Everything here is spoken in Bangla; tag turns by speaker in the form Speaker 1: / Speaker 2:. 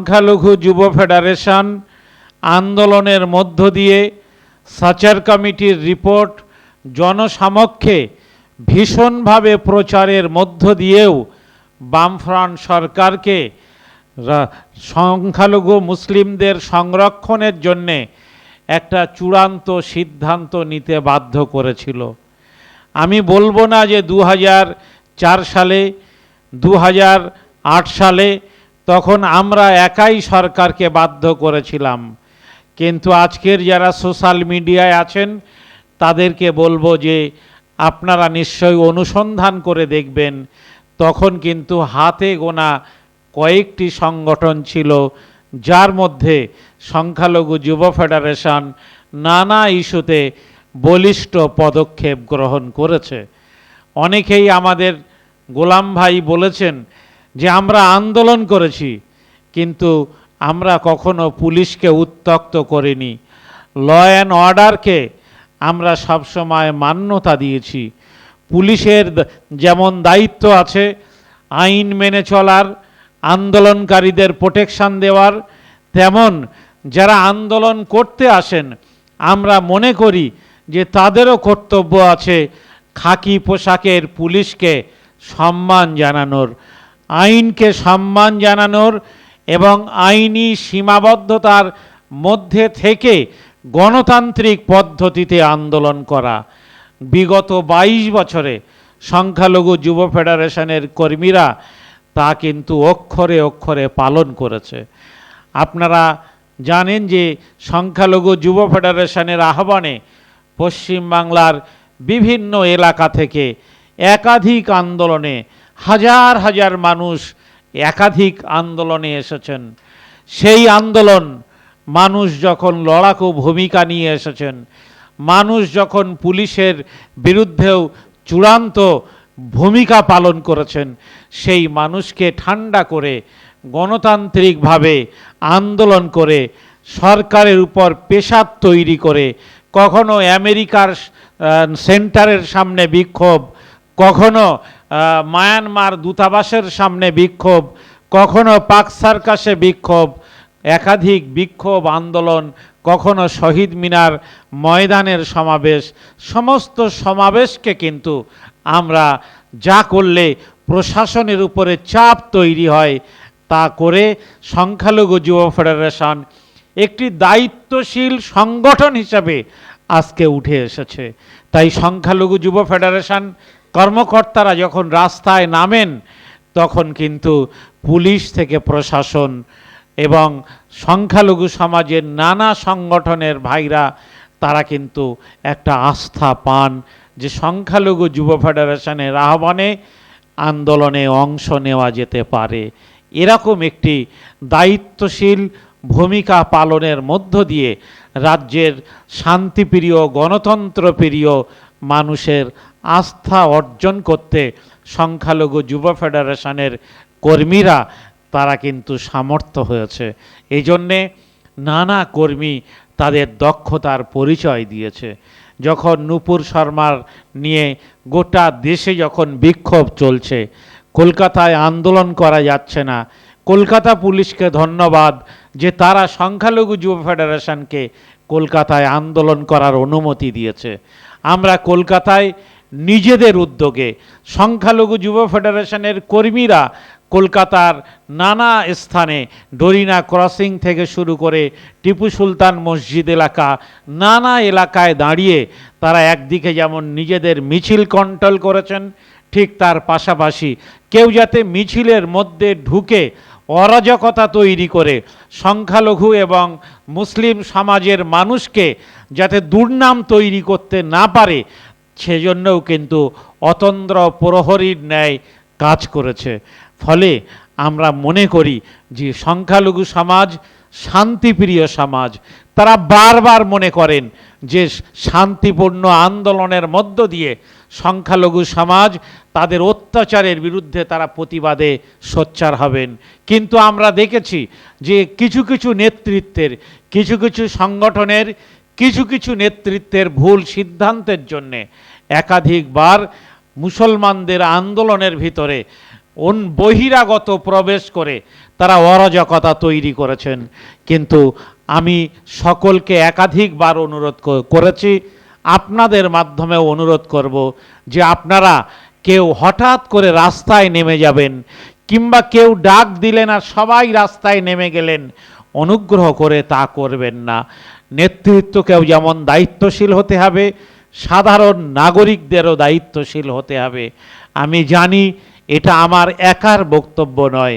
Speaker 1: সংখ্যালঘু যুব ফেডারেশন আন্দোলনের মধ্য দিয়ে সাচার কমিটির রিপোর্ট জনসমক্ষে ভীষণভাবে প্রচারের মধ্য দিয়েও বামফ্রন্ট সরকারকে সংখ্যালঘু মুসলিমদের সংরক্ষণের জন্যে একটা চূড়ান্ত সিদ্ধান্ত নিতে বাধ্য করেছিল। আমি বলবো না যে 2004 সালে 2008 সালে তখন আমরা একাই সরকারকে বাধ্য করেছিলাম, কিন্তু আজকের যারা সোশ্যাল মিডিয়ায় আছেন তাদেরকে বলবো যে আপনারা নিশ্চয়ই অনুসন্ধান করে দেখবেন, তখন কিন্তু হাতে গোনা কয়েকটি সংগঠন ছিল যার মধ্যে সংখ্যালঘু যুব ফেডারেশন নানা ইস্যুতে বলিষ্ঠ পদক্ষেপ গ্রহণ করেছে। অনেকেই আমাদের গোলাম ভাই বলেছেন যে আমরা আন্দোলন করেছি, কিন্তু আমরা কখনো পুলিশকে উত্ত্যক্ত করিনি। ল অ্যান্ড অর্ডারকে আমরা সবসময় মান্যতা দিয়েছি। পুলিশের যেমন দায়িত্ব আছে আইন মেনে চলার, আন্দোলনকারীদের প্রোটেকশন দেওয়ার, তেমন যারা আন্দোলন করতে আসেন আমরা মনে করি যে তাদেরও কর্তব্য আছে খাকি পোশাকের পুলিশকে সম্মান জানানোর, আইনকে সম্মান জানানোর এবং আইনি সীমাবদ্ধতার মধ্যে থেকে গণতান্ত্রিক পদ্ধতিতে আন্দোলন করা। বিগত 22 বছরে সংখ্যালঘু যুব ফেডারেশনের কর্মীরা তা কিন্তু অক্ষরে অক্ষরে পালন করেছে। আপনারা জানেন যে সংখ্যালঘু যুব ফেডারেশনের আহ্বানে পশ্চিমবাংলার বিভিন্ন এলাকা থেকে একাধিক আন্দোলনে হাজার হাজার মানুষ একাধিক আন্দোলনে এসেছেন। সেই আন্দোলন মানুষ যখন লড়াকু ভূমিকা নিয়ে এসেছেন, মানুষ যখন পুলিশের বিরুদ্ধেও চূড়ান্ত ভূমিকা পালন করেছেন, সেই মানুষকে ঠান্ডা করে গণতান্ত্রিকভাবে আন্দোলন করে সরকারের উপর পেশাব তৈরি করে, কখনো আমেরিকার সেন্টারের সামনে বিক্ষোভ, কখনো মায়ানমার দূতাবাসের সামনে বিক্ষোভ, কখনো পাক সার্কাসে বিক্ষোভ, একাধিক বিক্ষোভ আন্দোলন, কখনো শহীদ মিনার ময়দানের সমাবেশ, সমস্ত সমাবেশকে কিন্তু আমরা যা করলে প্রশাসনের উপরে চাপ তৈরি হয় তা করে সংখ্যালঘু যুব ফেডারেশন একটি দায়িত্বশীল সংগঠন হিসাবে আজকে উঠে এসেছে। তাই সংখ্যালঘু যুব ফেডারেশন কর্মকর্তারা যখন রাস্তায় নামেন তখন কিন্তু পুলিশ থেকে প্রশাসন এবং সংখ্যালঘু সমাজের নানা সংগঠনের ভাইরা তারা কিন্তু একটা আস্থা পান যে সংখ্যালঘু যুব ফেডারেশনের আহ্বানে আন্দোলনে অংশ নেওয়া যেতে পারে। এরকম একটি দায়িত্বশীল ভূমিকা পালনের মধ্য দিয়ে রাজ্যের শান্তিপ্রিয় গণতন্ত্রপ্রিয় মানুষের আস্থা অর্জন করতে সংখ্যালঘু যুব ফেডারেশনের কর্মীরা তারা কিন্তু সামর্থ্য হয়েছে। এই জন্যে নানা কর্মী তাদের দক্ষতার পরিচয় দিয়েছে। যখন নূপুর শর্মার নিয়ে গোটা দেশে যখন বিক্ষোভ চলছে, কলকাতায় আন্দোলন করা যাচ্ছে না, কলকাতা পুলিশকে ধন্যবাদ যে তারা সংখ্যালঘু যুব ফেডারেশনকে কলকাতায় আন্দোলন করার অনুমতি দিয়েছে। আমরা কলকাতায় নিজেদের উদ্যোগে সংখ্যালঘু যুব ফেডারেশনের কর্মীরা কলকাতার নানা স্থানে ডরিনা ক্রসিং থেকে শুরু করে টিপু সুলতান মসজিদ এলাকা, নানা এলাকায় দাঁড়িয়ে তারা একদিকে যেমন নিজেদের মিছিল কন্ট্রোল করেছেন, ঠিক তার পাশাপাশি কেউ যাতে মিছিলের মধ্যে ঢুকে অরাজকতা তৈরি করে সংখ্যালঘু এবং মুসলিম সমাজের মানুষকে যাতে দুর্নাম তৈরি করতে না পারে সেজন্যও কিন্তু অতন্দ্র প্রহরীর ন্যায় কাজ করেছে। ফলে আমরা মনে করি যে সংখ্যালঘু সমাজ শান্তিপ্রিয় সমাজ। তারা বারবার মনে করেন যে শান্তিপূর্ণ আন্দোলনের মধ্য দিয়ে সংখ্যালঘু সমাজ তাদের অত্যাচারের বিরুদ্ধে তারা প্রতিবাদে সোচ্চার হবেন। কিন্তু আমরা দেখেছি যে কিছু কিছু নেতৃত্বের, কিছু কিছু সংগঠনের, কিছু কিছু নেতৃত্বের ভুল সিদ্ধান্তের জন্যে একাধিকবার মুসলমানদের আন্দোলনের ভিতরে বহিরাগত প্রবেশ করে তারা অরাজকতা তৈরি করেছেন। কিন্তু আমি সকলকে একাধিকবার অনুরোধ করেছি, আপনাদের মাধ্যমে অনুরোধ করব যে আপনারা কেউ হঠাৎ করে রাস্তায় নেমে যাবেন কিংবা কেউ ডাক দিলেন আর সবাই রাস্তায় নেমে গেলেন, অনুগ্রহ করে তা করবেন না। নেতৃত্বকেও যেমন দায়িত্বশীল হতে হবে, সাধারণ নাগরিকদেরও দায়িত্বশীল হতে হবে। আমি জানি এটা আমার একার বক্তব্য নয়,